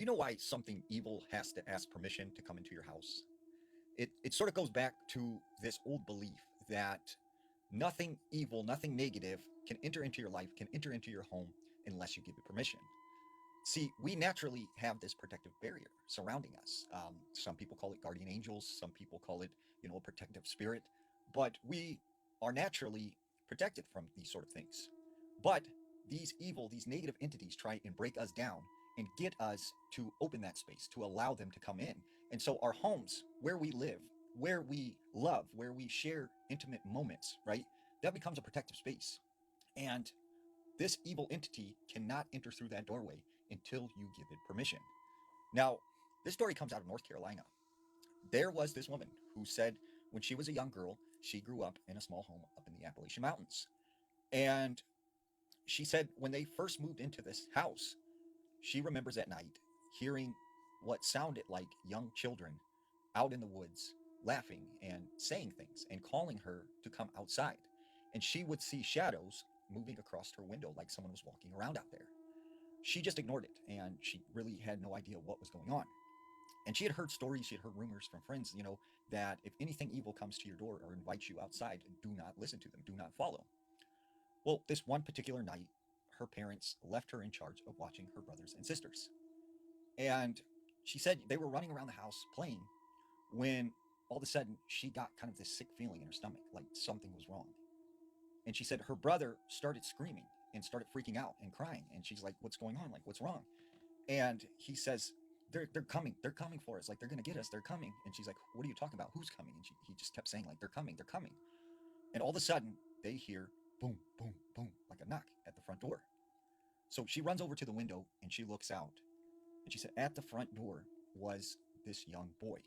you know why something evil has to ask permission to come into your house? It sort of goes back to this old belief that nothing evil, nothing negative can enter into your life, can enter into your home unless you give it permission. See, we naturally have this protective barrier surrounding us. Some people call it guardian angels, some people call it, a protective spirit, but we are naturally protected from these sort of things. But these evil, these negative entities try and break us down and get us to open that space, to allow them to come in. And so our homes, where we live, where we love, where we share intimate moments, right? That becomes a protective space. And this evil entity cannot enter through that doorway until you give it permission. Now, this story comes out of North Carolina. There was this woman who said when she was a young girl, she grew up in a small home up in the Appalachian Mountains. And she said when they first moved into this house, she remembers at night hearing what sounded like young children out in the woods laughing and saying things and calling her to come outside. And she would see shadows moving across her window like someone was walking around out there. She just ignored it and she really had no idea what was going on. And she had heard stories, she had heard rumors from friends, that if anything evil comes to your door or invites you outside, do not listen to them, do not follow. Well, this one particular night, her parents left her in charge of watching her brothers and sisters. And she said they were running around the house playing when all of a sudden she got kind of this sick feeling in her stomach, like something was wrong. And she said her brother started screaming and started freaking out and crying. And she's like, "What's going on? Like, what's wrong?" And he says, they're coming. They're coming for us. Like, they're going to get us. They're coming." And she's like, "What are you talking about? Who's coming?" And he just kept saying, like, "They're coming. They're coming." And all of a sudden, they hear boom, boom, boom, like a knock at the front door. So she runs over to the window and she looks out. And she said, at the front door was this young boy,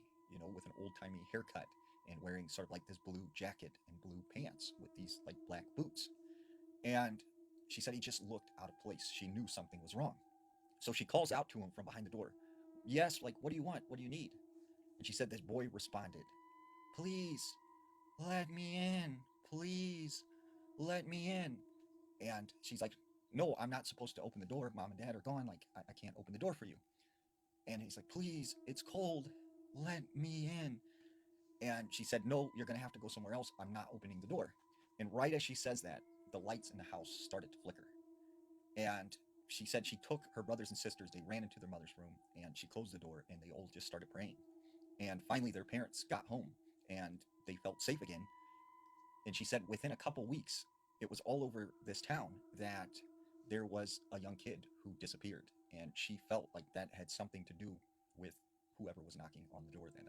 with an old timey haircut and wearing sort of like this blue jacket and blue pants with these like black boots. And she said he just looked out of place. She knew something was wrong. So she calls out to him from behind the door. "Yes, like, what do you want? What do you need?" And she said this boy responded, "Please let me in. Please let me in." And she's like, "No, I'm not supposed to open the door. Mom and dad are gone. Like, I can't open the door for you." And he's like, "Please, it's cold. Let me in." And she said, "No, you're going to have to go somewhere else. I'm not opening the door." And right as she says that, the lights in the house started to flicker. And she said she took her brothers and sisters, they ran into their mother's room and she closed the door and they all just started praying. And finally, their parents got home and they felt safe again. And she said within a couple weeks, it was all over this town that there was a young kid who disappeared. And she felt like that had something to do with whoever was knocking on the door then.